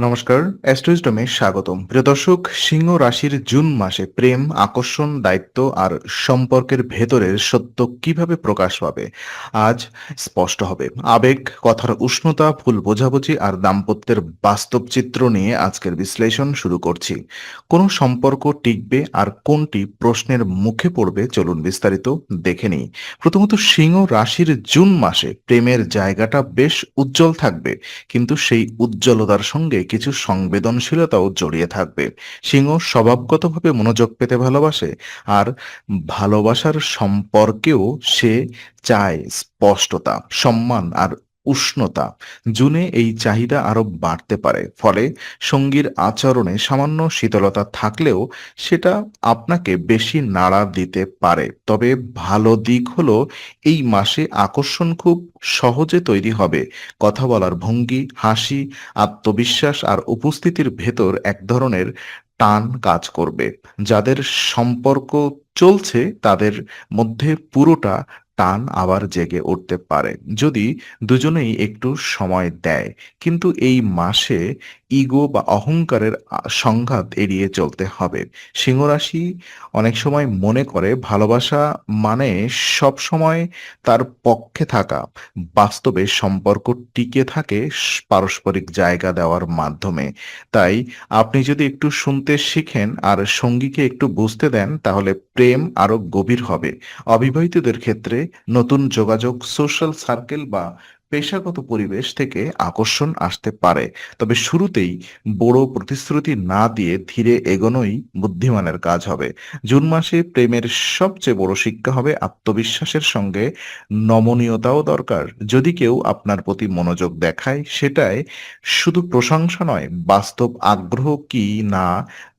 নমস্কার, অ্যাস্ট্রোইজডমে স্বাগতম। প্রিয় দর্শক, সিংহ রাশির জুন মাসে প্রেম, আকর্ষণ, দায়িত্ব আর সম্পর্কের ভেতরের সত্য কিভাবে প্রকাশ পাবে আজ স্পষ্ট হবে। আবেগ, কথার উষ্ণতা, ভুল বোঝাবুঝি আর দাম্পত্যের বাস্তব চিত্র নিয়ে আজকের বিশ্লেষণ শুরু করছি। কোন সম্পর্ক টিকবে আর কোনটি প্রশ্নের মুখে পড়বে, চলুন বিস্তারিত দেখে নিই। প্রথমত, সিংহ রাশির জুন মাসে প্রেমের জায়গাটা বেশ উজ্জ্বল থাকবে, কিন্তু সেই উজ্জ্বলতার সঙ্গে কিছু সংবেদনশীলতাও জড়িয়ে থাকবে। সিংহ স্বভাবগতভাবে মনোযোগ পেতে ভালোবাসে, আর ভালোবাসার সম্পর্কেও সে চায় স্পষ্টতা, সম্মান আর উষ্ণতা। জুনে এই চাহিদা আরো বাড়তে পারে, ফলে সঙ্গীর আচরণে সামান্য শীতলতা থাকলেও সেটা আপনাকে বেশি নাড়া দিতে পারে। তবে ভালো দিক হলো এই মাসে আকর্ষণ খুব সহজে তৈরি হবে। কথা বলার ভঙ্গি, হাসি, আত্মবিশ্বাস আর উপস্থিতির ভেতর এক ধরনের টান কাজ করবে। যাদের সম্পর্ক চলছে তাদের মধ্যে পুরোটা টান আবার জেগে উঠতে পারে, যদি দুজনেই একটু সময় দেয়। কিন্তু এই মাসে ইগো বা অহংকারের সংঘাত এড়িয়ে চলতে হবে। সিংহরাশি অনেক সময় মনে করে ভালোবাসা মানে সব সময় তার পক্ষে থাকা। বাস্তবে সম্পর্ক টিকে থাকে পারস্পরিক জায়গা দেওয়ার মাধ্যমে। তাই আপনি যদি একটু শুনতে শিখেন আর সঙ্গীকে একটু বুঝতে দেন, তাহলে প্রেম আরো গভীর হবে। অবিবাহিতদের ক্ষেত্রে নতুন যোগাযোগ, সোশ্যাল সার্কেল বা পেশাগত পরিবেশ থেকে আকর্ষণ আসতে পারে। তবে শুরুতেই বড় প্রতিশ্রুতি না দিয়ে ধীরে এগোনোই বুদ্ধিমানের কাজ হবে। জুন মাসে প্রেমের সবচেয়ে বড় শিক্ষা হবে আত্মবিশ্বাসের সঙ্গে নমনীয়তাও দরকার। যদি কেউ আপনার প্রতি মনোযোগ দেখায়, সেটাই শুধু প্রশংসা নয়, বাস্তব আগ্রহ কি না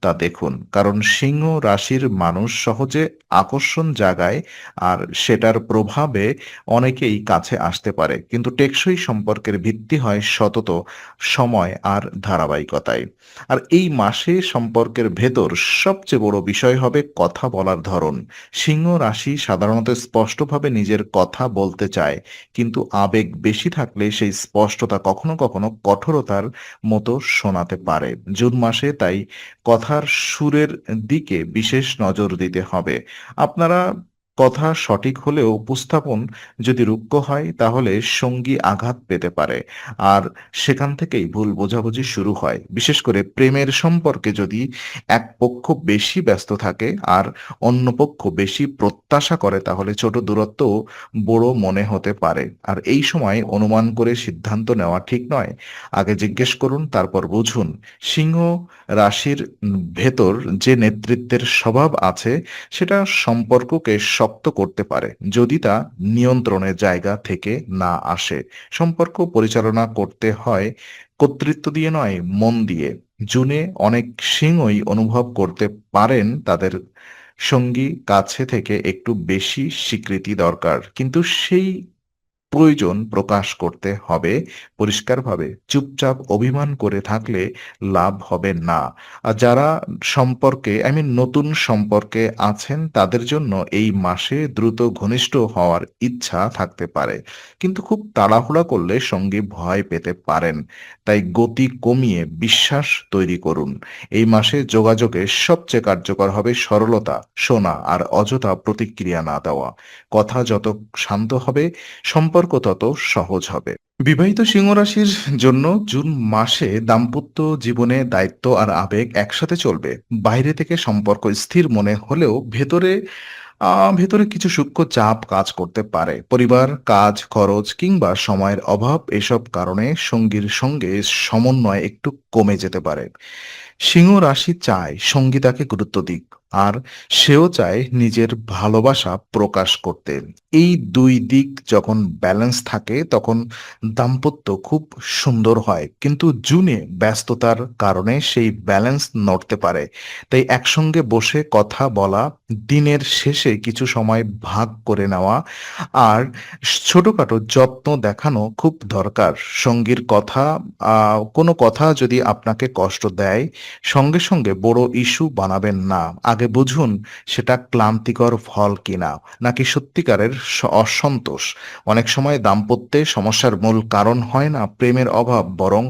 তা দেখুন। কারণ সিংহ রাশির মানুষ সহজে আকর্ষণ জাগায়, আর সেটার প্রভাবে অনেকেই কাছে আসতে পারে। কিন্তু টেকসই সম্পর্কের ভিত্তি হয় সতত, সময় আর ধারাবাহিকতায়। আর এই মাসে সম্পর্কের ভেতর সবচেয়ে বড় বিষয় হবে কথা বলার ধরন। সিংহ রাশি সাধারণত স্পষ্টভাবে নিজের কথা বলতে চায়, কিন্তু আবেগ বেশি থাকলে সেই স্পষ্টতা কখনো কখনো কঠোরতার মতো শোনাতে পারে। জুন মাসে তাই কথার সুরের দিকে বিশেষ নজর দিতে হবে। আপনারা কথা সঠিক হলেও উপস্থাপন যদি রুক্ষ হয়, তাহলে সঙ্গী আঘাত পেতে পারে, আর সেখান থেকেই ভুল বোঝাবুঝি শুরু হয়। বিশেষ করে প্রেমের সম্পর্কে যদি এক পক্ষ বেশি ব্যস্ত থাকে আর অন্য পক্ষ বেশি প্রত্যাশা করে, তাহলে ছোট দূরত্ব বড় মনে হতে পারে। আর এই সময় অনুমান করে সিদ্ধান্ত নেওয়া ঠিক নয়। আগে জিজ্ঞেস করুন, তারপর বুঝুন। সিংহ রাশির ভেতর যে নেতৃত্বের স্বভাব আছে, সেটা সম্পর্ককে শক্ত করতে পারে, যদি তা নিয়ন্ত্রণের জায়গা থেকে না আসে। সম্পর্ক পরিচালনা করতে হয় কর্তৃত্ব দিয়ে নয়, মন দিয়ে। জুনে অনেক সিংহই অনুভব করতে পারেন তাদের সঙ্গী কাছে থেকে একটু বেশি স্বীকৃতি দরকার, কিন্তু সেই প্রয়োজন প্রকাশ করতে হবে পরিষ্কারভাবে। চুপচাপ অভিমান করে থাকলে লাভ হবে না। আর যারা নতুন সম্পর্কে আছেন, তাদের জন্য এই মাসে দ্রুত ঘনিষ্ঠ হওয়ার ইচ্ছা থাকতে পারে, কিন্তু খুব তাড়াহুড়া করলে সঙ্গী ভয় পেতে পারেন। তাই গতি কমিয়ে বিশ্বাস তৈরি করুন। এই মাসে যোগাযোগে সবচেয়ে কার্যকর হবে সরলতা, শোনা আর অযথা প্রতিক্রিয়া না দেওয়া। কথা যত শান্ত হবে, সম্পর্ক তত সহজ হবে। বিবাহিত সিংহ রাশির জন্য জুন মাসে দাম্পত্য জীবনে দায়িত্ব আর আবেগ একসাথে চলবে। বাইরে থেকে সম্পর্ক স্থির মনে হলেও ভেতরে কিছু সূক্ষ্ম চাপ কাজ করতে পারে। পরিবার, কাজ, খরচ কিংবা সময়ের অভাব, এসব কারণে সঙ্গীর সঙ্গে সমন্বয় একটু কমে যেতে পারে। সিংহ রাশি চায় সঙ্গী তাকে গুরুত্ব দিক, আর সেও চায় নিজের ভালোবাসা প্রকাশ করতে। এই দুই দিক যখন ব্যালেন্স থাকে, তখন দাম্পত্য খুব সুন্দর হয়। কিন্তু জুনে ব্যস্ততার কারণে সেই ব্যালেন্স নড়তে পারে। তাই একসঙ্গে বসে কথা বলা, দিনের শেষে কিছু সময় ভাগ করে নেওয়া আর ছোটখাটো যত্ন দেখানো খুব দরকার। সঙ্গীর কথা কোনো কথা যদি আপনাকে কষ্ট দেয়, সঙ্গে সঙ্গে বড় ইস্যু বানাবেন না। আগে বুঝুন সেটা ক্লান্তিকর ফল কিনা, নাকি সত্যিকারের অসন্তোষ। অনেক সময় দাম্পত্যে সমস্যার মূল কারণ হয় না প্রেমের অভাব, বরং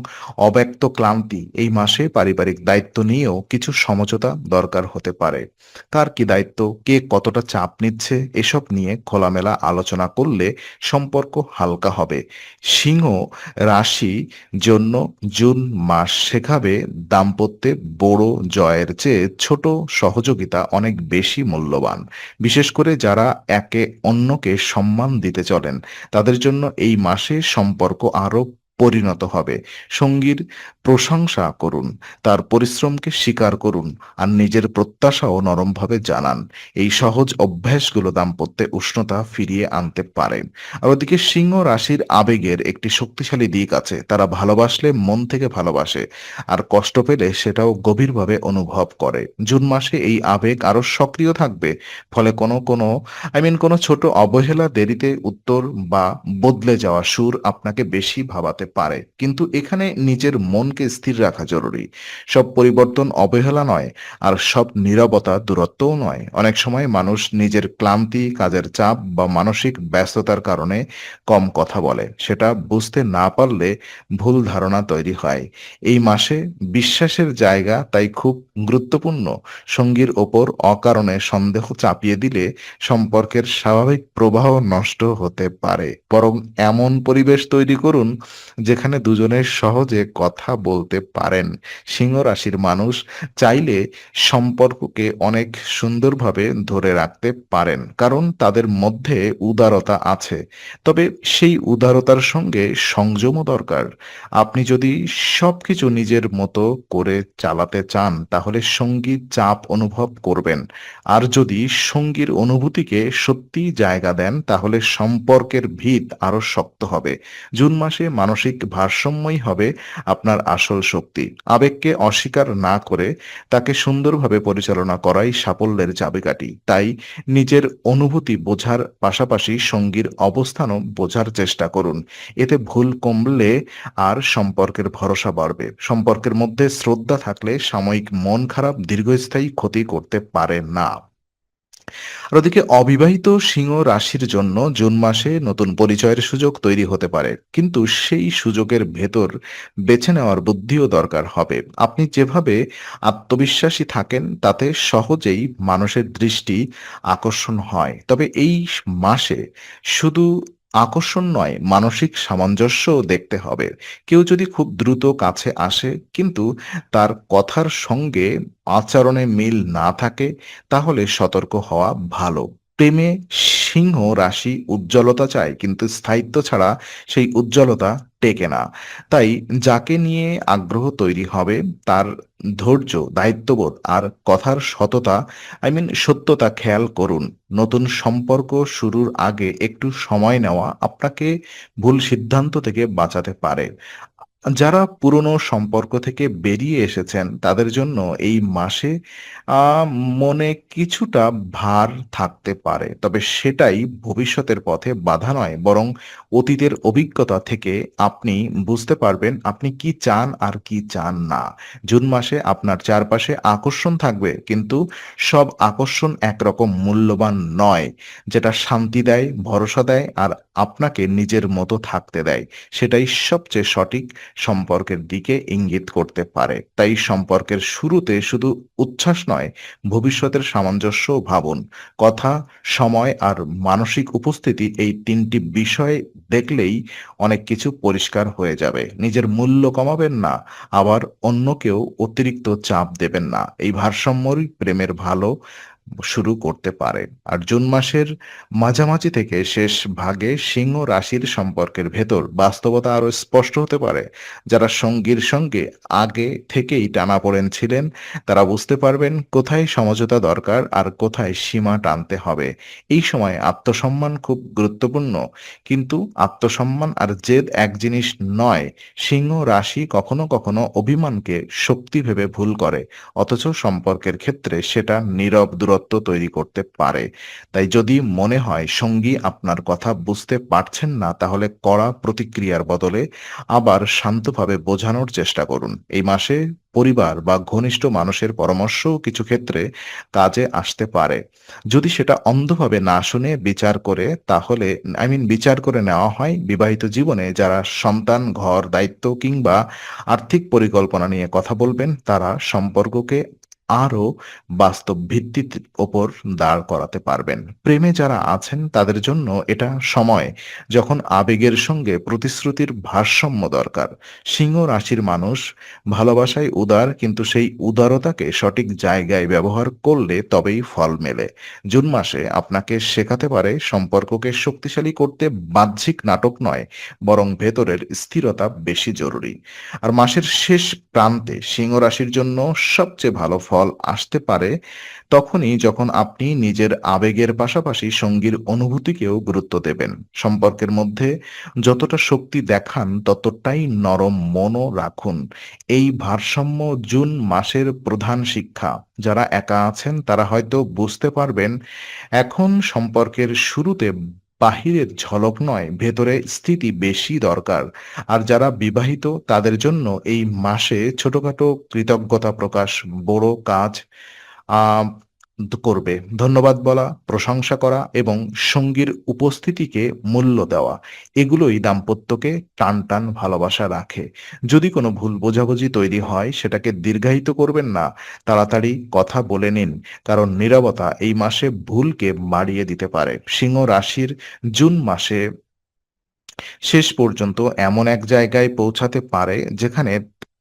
অব্যক্ত ক্লান্তি। এই মাসে পারিবারিক দায়িত্ব নিয়েও কিছু সমঝোতা দরকার হতে পারে। কার কি দায়িত্ব, কে কতটা চাপ নিচ্ছে, এসব নিয়ে খোলামেলা আলোচনা করলে সম্পর্ক হালকা হবে। সিংহ রাশি জন্য জুন মাস শেখাবে দাম্পত্যে বড় জয়ের চেয়ে ছোট সহযোগিতা অনেক বেশি মূল্যবান। বিশেষ করে যারা একে অন্যকে সম্মান দিতে চলেন, তাদের জন্য এই মাসে সম্পর্ক আরো পরিণত হবে। সঙ্গীর প্রশংসা করুন, তার পরিশ্রমকে স্বীকার করুন, আর নিজের প্রত্যাশাও নরমভাবে জানান। এই সহজ অভ্যাসগুলো দাম্পত্যে উষ্ণতা ফিরিয়ে আনতে পারে। আর ওদিকে সিংহ রাশির আবেগের একটি শক্তিশালী দিক আছে। তারা ভালোবাসলে মন থেকে ভালোবাসে, আর কষ্ট পেলে সেটাও গভীরভাবে অনুভব করে। জুন মাসে এই আবেগ আরো সক্রিয় থাকবে। ফলে কোনো ছোট অবহেলা, দেরিতে উত্তর বা বদলে যাওয়া সুর আপনাকে বেশি ভাবাতে পারে। কিন্তু এখানে নিজের মনকে স্থির রাখা জরুরি। সব পরিবর্তন অবহেলা নয়, আর সব নীরবতা দূরত্বও নয়। অনেক সময় মানুষ নিজের ক্লান্তি, কাজের চাপ বা মানসিক ব্যস্ততার কারণে কম কথা বলে। সেটা বুঝতে না পারলে ভুল ধারণা তৈরি হয়। এই মাসে বিশ্বাসের জায়গা তাই খুব গুরুত্বপূর্ণ। সঙ্গীর ওপর অকারণে সন্দেহ চাপিয়ে দিলে সম্পর্কের স্বাভাবিক প্রবাহ নষ্ট হতে পারে। বরং এমন পরিবেশ তৈরি করুন যেখানে দুজনে সহজে কথা বলতে পারেন। সিংহ রাশির মানুষ চাইলে সম্পর্ককে অনেক সুন্দরভাবে ধরে রাখতে পারেন, কারণ তাদের মধ্যে উদারতা আছে। তবে সেই উদারতার সঙ্গে সংযমও দরকার। আপনি যদি সবকিছু নিজের মতো করে চালাতে চান, তাহলে সঙ্গী চাপ অনুভব করবেন। আর যদি সঙ্গীর অনুভূতিকে সত্যিই জায়গা দেন, তাহলে সম্পর্কের ভিত আরো শক্ত হবে। জুন মাসে মানসিক ভারসাম্যই হবে আপনার আসল শক্তি। আবেগকে অস্বীকার না করে তাকে সুন্দরভাবে পরিচালনা করাই সাফল্যের চাবিকাঠি। তাই নিজের অনুভূতি বোঝার পাশাপাশি সঙ্গীর অবস্থানও বোঝার চেষ্টা করুন। এতে ভুল কমলে আর সম্পর্কের ভরসা বাড়বে। সম্পর্কের মধ্যে শ্রদ্ধা থাকলে সাময়িক মন খারাপ দীর্ঘস্থায়ী ক্ষতি করতে পারে না। আর ওদিকে অবিবাহিত সিংহ রাশির জন্য জুন মাসে নতুন পরিচয়ের সুযোগ তৈরি হতে পারে, কিন্তু সেই সুযোগের ভেতর বেছে নেওয়ার বুদ্ধিও দরকার হবে। আপনি যেভাবে আত্মবিশ্বাসী থাকেন তাতে সহজেই মানুষের দৃষ্টি আকর্ষণ হয়। তবে এই মাসে শুধু আকর্ষণ নয়, মানসিক সামঞ্জস্যও দেখতে হবে। কেউ যদি খুব দ্রুত কাছে আসে কিন্তু তার কথার সঙ্গে আচরণে মিল না থাকে, তাহলে সতর্ক হওয়া ভালো। প্রেমে সিংহ রাশি উজ্জ্বলতা চায়, কিন্তু স্থায়িত্ব ছাড়া সেই উজ্জ্বলতা টেকে না। তাই যাকে নিয়ে আগ্রহ তৈরি হবে তার ধৈর্য, দায়িত্ববোধ আর কথার সত্যতা খেয়াল করুন। নতুন সম্পর্ক শুরুর আগে একটু সময় নেওয়া আপনাকে ভুল সিদ্ধান্ত থেকে বাঁচাতে পারে। যারা পুরনো সম্পর্ক থেকে বেরিয়ে এসেছেন তাদের জন্য এই মাসে আহ, মনে কিছুটা ভার থাকতে পারে, তবে সেটাই ভবিষ্যতের পথে বাধা নয়, বরং অতীতের অভিজ্ঞতা থেকে আপনি বুঝতে পারবেন আপনি কি চান আর কি চান না। জুন মাসে আপনার চারপাশে আকর্ষণ থাকবে, কিন্তু সব আকর্ষণ একরকম মূল্যবান নয়। যেটা শান্তি দেয়, ভরসা দেয় আর আপনাকে নিজের মতো থাকতে দেয়, সেটাই সবচেয়ে সঠিক সম্পর্কের দিকে ইঙ্গিত করতে পারে। তাই সম্পর্কের শুরুতে শুধু উচ্ছ্বাস নয়, ভবিষ্যতের সামঞ্জস্যও ভাবুন। কথা, সময় আর মানসিক উপস্থিতি, এই তিনটি বিষয় দেখলেই অনেক কিছু পরিষ্কার হয়ে যাবে। নিজের মূল্য কমাবেন না, আবার অন্যকেও অতিরিক্ত চাপ দেবেন না। এই ভারসাম্যই প্রেমের ভালো শুরু করতে পারে। আর জুন মাসের মাঝামাঝি থেকে শেষ ভাগে সিংহ রাশির সম্পর্কের ভেতর বাস্তবতা আরো স্পষ্ট হতে পারে। যারা সঙ্গীর সঙ্গে আগে থেকেই টানাপোড়েন ছিলেন, তারা বুঝতে পারবেন কোথায় সমঝোতা দরকার আর কোথায় সীমা টানতে হবে। এই সময় আত্মসম্মান খুব গুরুত্বপূর্ণ, কিন্তু আত্মসম্মান আর জেদ এক জিনিস নয়। সিংহ রাশি কখনো কখনো অভিমানকে শক্তি ভেবে ভুল করে, অথচ সম্পর্কের ক্ষেত্রে সেটা নীরব দূরত্ব দূরত্ব তৈরি করতে পারে। তাই যদি মনে হয় সঙ্গী আপনার কথা বুঝতে পারছেন না, তাহলে কড়া প্রতিক্রিয়ার বদলে আবার শান্তভাবে বোঝানোর চেষ্টা করুন। এই মাসে পরিবার বা ঘনিষ্ঠ মানুষের পরামর্শও কিছু ক্ষেত্রে কাজে আসতে পারে। যদি সেটা অন্ধভাবে না শুনে বিচার করে নেওয়া হয়। বিবাহিত জীবনে যারা সন্তান, ঘর, দায়িত্ব কিংবা আর্থিক পরিকল্পনা নিয়ে কথা বলবেন, তারা সম্পর্ককে আরো বাস্তব ভিত্তির ওপর দাঁড় করাতে পারবেন। প্রেমে যারা আছেন তাদের জন্য এটা সময় যখন আবেগের সঙ্গে প্রতিশ্রুতির ভারসাম্য দরকার। সিংহ রাশির মানুষ ভালোবাসায় উদার, কিন্তু সেই উদারতাকে সঠিক জায়গায় ব্যবহার করলে তবেই ফল মেলে। জুন মাসে আপনাকে শেখাতে পারে সম্পর্ককে শক্তিশালী করতে বাহ্যিক নাটক নয়, বরং ভেতরের স্থিরতা বেশি জরুরি। আর মাসের শেষ প্রান্তে সিংহ রাশির জন্য সবচেয়ে ভালো ফল আসতে পারে তখনই যখন আপনি নিজের আবেগের পাশাপাশি সঙ্গীর অনুভূতিকেও গুরুত্ব দেবেন। সম্পর্কের মধ্যে যতটা শক্তি দেখান ততটাই নরম মনও রাখুন। এই ভারসাম্য জুন মাসের প্রধান শিক্ষা। যারা একা আছেন তারা হয়তো বুঝতে পারবেন এখন সম্পর্কের শুরুতে বাহিরের ঝলক নয়, ভেতরে স্থিতি বেশি দরকার। আর যারা বিবাহিত তাদের জন্য এই মাসে ছোটখাটো কৃতজ্ঞতা প্রকাশ বড় কাজ আ করবে। ধন্যবাদ বলা, প্রশংসা করা এবং সঙ্গীর উপস্থিতিকে মূল্য দেওয়া, এগুলোই দাম্পত্যকে টানটান ভালোবাসা রাখে। যদি কোনো ভুল বোঝাবুঝি তৈরি হয়, সেটাকে দীর্ঘায়িত করবেন না। তাড়াতাড়ি কথা বলে নিন। কারণ নীরবতা এই মাসে ভুলকে বাড়িয়ে দিতে পারে। সিংহ রাশির জুন মাসে শেষ পর্যন্ত এমন এক জায়গায় পৌঁছাতে পারে যেখানে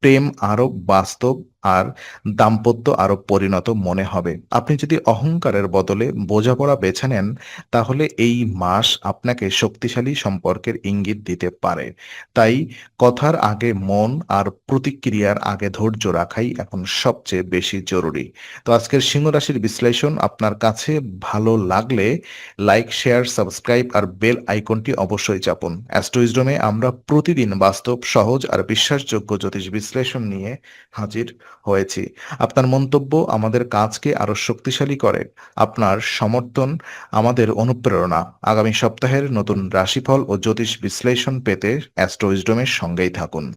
প্রেম আরো বাস্তব আর দাম্পত্য আরো পরিণত মনে হবে। আপনি যদি অহংকারের বদলে বোঝাপড়া বেছে নেন, তাহলে এই মাস আপনাকে শক্তিশালী সম্পর্কের ইঙ্গিত দিতে পারে। তাই কথার আগে মন আর প্রতিক্রিয়ার আগে ধৈর্য রাখাই এখন সবচেয়ে বেশি জরুরি। তো আজকের সিংহ রাশির বিশ্লেষণ আপনার কাছে ভালো লাগলে লাইক, শেয়ার, সাবস্ক্রাইব আর বেল আইকনটি অবশ্যই চাপুন। অ্যাস্ট্রোইজডমে আমরা প্রতিদিন বাস্তব, সহজ আর বিশ্বাসযোগ্য জ্যোতিষ বিশ্লেষণ নিয়ে হাজির হয়েছি। আপনার মন্তব্য আমাদের কাজকে আরো শক্তিশালী করে। আপনার সমর্থন আমাদের অনুপ্রেরণা। আগামী সপ্তাহের নতুন রাশিফল ও জ্যোতিষ বিশ্লেষণ পেতে অ্যাস্ট্রোইজডমের সঙ্গেই থাকুন।